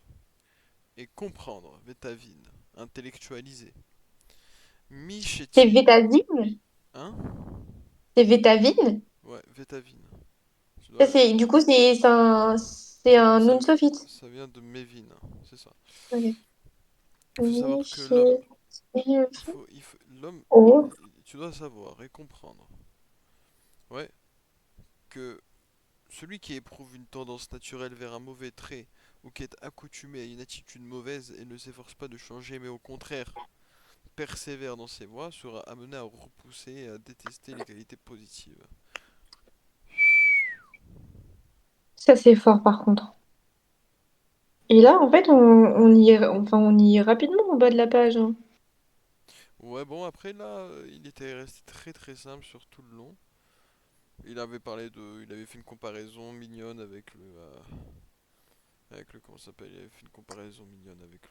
et comprendre. Vetavine. Intellectualiser. C'est Michetin. Vétavine? Hein? C'est Vétavine? Ouais, vetavine. Tu Ça, dois. du coup, c'est Ça, un ça, nom sophiste. ça vient de Mévin. C'est ça. Ok. Il faut savoir que l'homme. L'homme. Oh. Tu dois savoir et comprendre. Ouais. Que celui qui éprouve une tendance naturelle vers un mauvais trait ou qui est accoutumé à une attitude mauvaise et ne s'efforce pas de changer, mais au contraire persévère dans ses voies, sera amené à repousser et à détester les qualités positives. Ça, c'est fort, par contre. Et là, en fait, on y est rapidement en bas de la page, hein. Ouais, bon, après là, il était resté très très simple sur tout le long. Il avait fait une comparaison mignonne avec le, comment ça s'appelle? Il avait fait une comparaison mignonne avec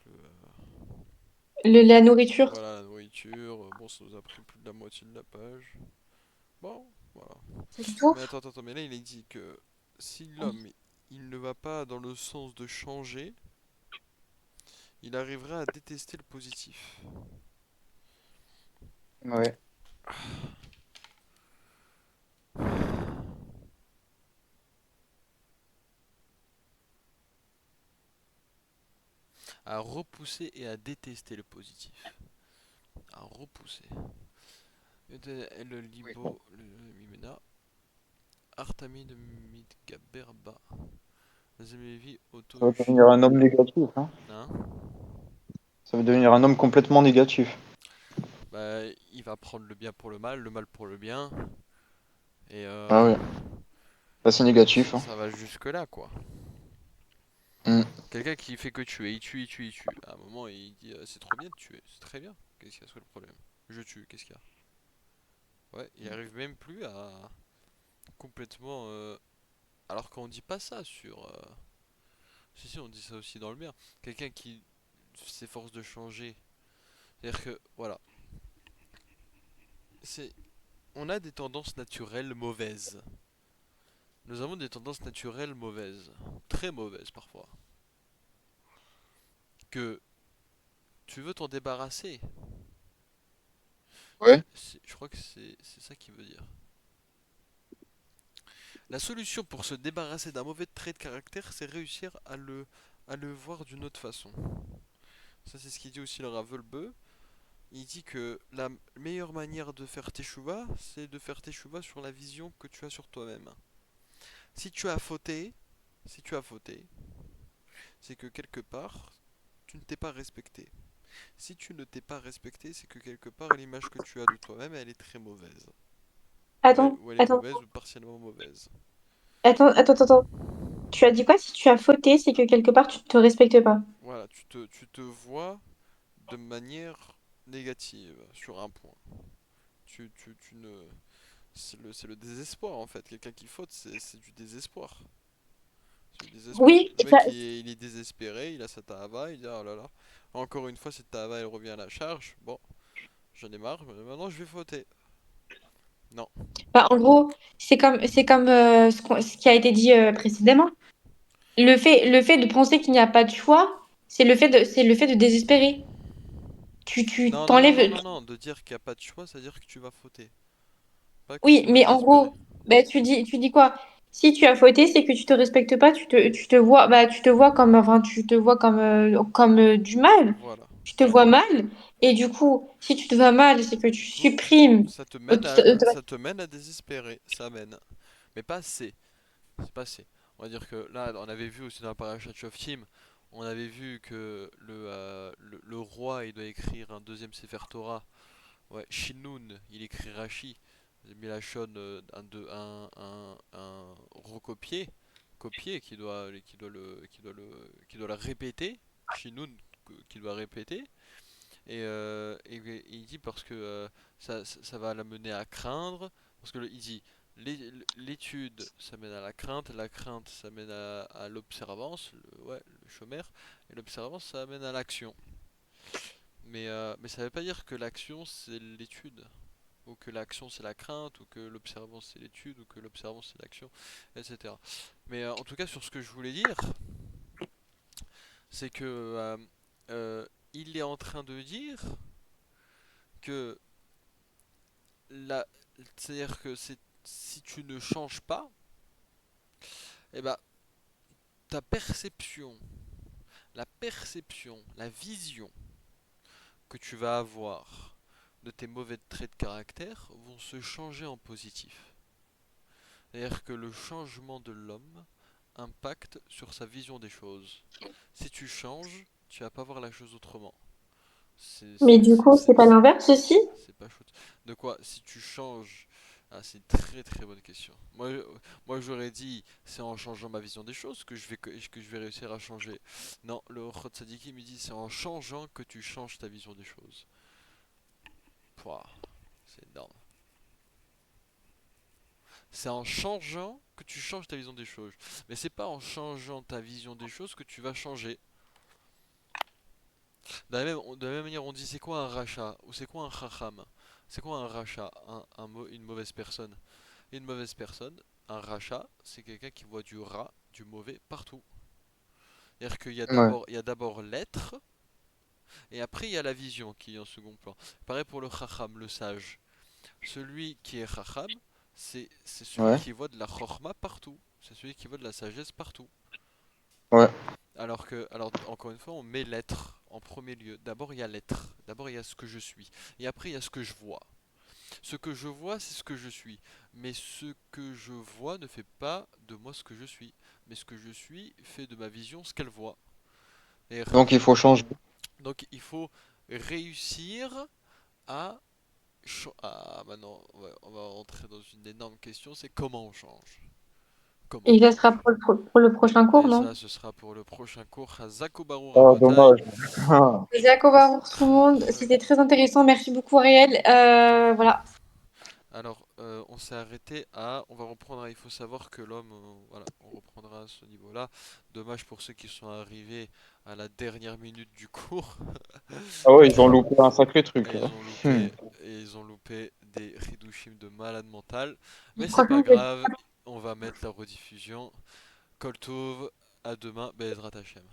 La nourriture, voilà, la nourriture. Bon, ça nous a pris plus de la moitié de la page. Bon, voilà. c'est tout. Mais attends, mais là il est dit que si l'homme il ne va pas dans le sens de changer, il arrivera à détester le positif. Ouais. À repousser et à détester le positif. À repousser. Le Oui. libo, le mimena, artamide midgaberba. Zemevi Ça va devenir autoushina. un homme négatif, hein. Hein? Ça va devenir un homme complètement négatif. Bah, il va prendre le mal pour le bien. Et Ah ouais. Là, c'est négatif, hein. ça va jusque là quoi. Mm. Quelqu'un qui fait que tuer, il tue. À un moment, il dit c'est trop bien de tuer, c'est très bien. Qu'est-ce qu'il y a, c'est quoi le problème? Je tue, qu'est-ce qu'il y a? Ouais, il arrive même plus à complètement. Alors qu'on dit pas ça sur. Si, si, on dit ça aussi dans le bien. Quelqu'un qui s'efforce de changer. C'est-à-dire que, voilà. C'est... On a des tendances naturelles mauvaises. Nous avons des tendances naturelles mauvaises. Très mauvaises parfois. Que tu veux t'en débarrasser. Ouais. Je crois que c'est ça qu'il veut dire. La solution pour se débarrasser d'un mauvais trait de caractère, c'est réussir à le voir d'une autre façon. Ça, c'est ce qu'il dit aussi le Ravelbeu. Il dit que la meilleure manière de faire tes chouvas, c'est de faire tes chouvas sur la vision que tu as sur toi-même. Si tu as fauté, si tu as fauté, c'est que quelque part, tu ne t'es pas respecté. Si tu ne t'es pas respecté, c'est que quelque part, l'image que tu as de toi-même, elle est très mauvaise. Attends, ou elle est attends, mauvaise ou partiellement mauvaise. attends. Tu as dit quoi? Si tu as fauté, c'est que quelque part tu te respectes pas. Voilà, tu te vois de manière négative sur un point. Tu ne... c'est le désespoir en fait. Quelqu'un qui faute, c'est du désespoir. C'est du désespoir. Oui, Le mec, il est désespéré, il a sa tahava, il dit oh là là, encore une fois cette tahava elle revient à la charge. Bon, j'en ai marre, maintenant je vais fauter. Non. bah, en gros, c'est comme ce qui a été dit précédemment. Le fait de penser qu'il n'y a pas de choix, c'est le fait de désespérer. Tu Non, non, non, non, t'enlèves. non, non, de dire qu'il n'y a pas de choix, c'est-à-dire que tu vas fauter. Pas que Oui, tu vas mais en désespérer. gros, bah, tu dis quoi? Si tu as fauté, c'est que tu te respectes pas, tu te vois comme du mal. Voilà. Tu te vois mal. Et du coup, si tu te vois mal, c'est que tu Hmm. supprimes. Ça te mène à désespérer. Ça mène. Mais pas assez. C'est pas assez. On va dire que là, on avait vu aussi dans la paracha of Team, on avait vu que le roi, il doit écrire un deuxième Sefer Torah. Ouais, Shinun, il écrit Rashi. Milachon, un recopier, copier, qui doit le répéter. Shinun, qui doit répéter. Et il dit parce que ça va l'amener à craindre, parce que il dit l'étude ça mène à la crainte ça mène à l'observance, ouais, le chômeur, et l'observance ça mène à l'action. Mais ça veut pas dire que l'action c'est l'étude, ou que l'action c'est la crainte, ou que l'observance c'est l'étude, ou que l'observance c'est l'action, etc. Mais en tout cas sur ce que je voulais dire, c'est que euh, il est en train de dire que la, c'est-à-dire que si tu ne changes pas, eh ben, ta perception, la vision que tu vas avoir de tes mauvais traits de caractère vont se changer en positif. C'est-à-dire que le changement de l'homme impacte sur sa vision des choses. Si tu changes, tu vas pas voir la chose autrement. C'est Mais c'est- du c'est- coup, c'est- c'est pas l'inverse aussi? c'est pas chouette. De quoi? Si tu changes. Ah, c'est une très très bonne question. Moi j'aurais dit c'est en changeant ma vision des choses que je vais réussir à changer. Non, le Khot Sadiki me dit c'est en changeant que tu changes ta vision des choses. Pouah, c'est énorme. C'est en changeant que tu changes ta vision des choses. Mais c'est pas en changeant ta vision des choses que tu vas changer. De la même manière, on dit c'est quoi un rachat ou c'est quoi un chacham. C'est quoi un rachat, une mauvaise personne. Une mauvaise personne, un rachat, c'est quelqu'un qui voit du rat, du mauvais partout. C'est-à-dire Ouais. il y a d'abord l'être, et après il y a la vision qui est en second plan. Pareil pour le chacham, le sage. Celui qui est chacham, c'est celui Ouais. qui voit de la chorma partout. C'est celui qui voit de la sagesse partout. Ouais. Alors encore une fois, on met l'être en premier lieu. D'abord il y a l'être, d'abord il y a ce que je suis, et après il y a ce que je vois. Ce que je vois, c'est ce que je suis. Mais ce que je vois ne fait pas de moi ce que je suis. Mais ce que je suis fait de ma vision ce qu'elle voit. Et Donc il faut changer. donc il faut réussir à... Ah, maintenant, on va rentrer dans une énorme question, c'est comment on change. Comment Et on ça sera change. pour le prochain cours, Et non? ça, ce sera pour le prochain cours à Zakobaru Oh, Rabotai. dommage. Ah. Jacob, pour tout le monde, c'était très intéressant. Merci beaucoup, Ariel. Voilà. Alors, on s'est arrêté à. On va reprendre. Il faut savoir que l'homme. Voilà, on reprendra à ce niveau-là. Dommage pour ceux qui sont arrivés à la dernière minute du cours. Ah ouais, ils ont loupé un sacré truc Et là. ils ont Hmm. loupé. Et ils ont loupé des Hidushim de malade mental. Mais c'est pas Franchement, vous êtes grave. On va mettre la rediffusion. Koltov. À demain. Bezrat Hashem.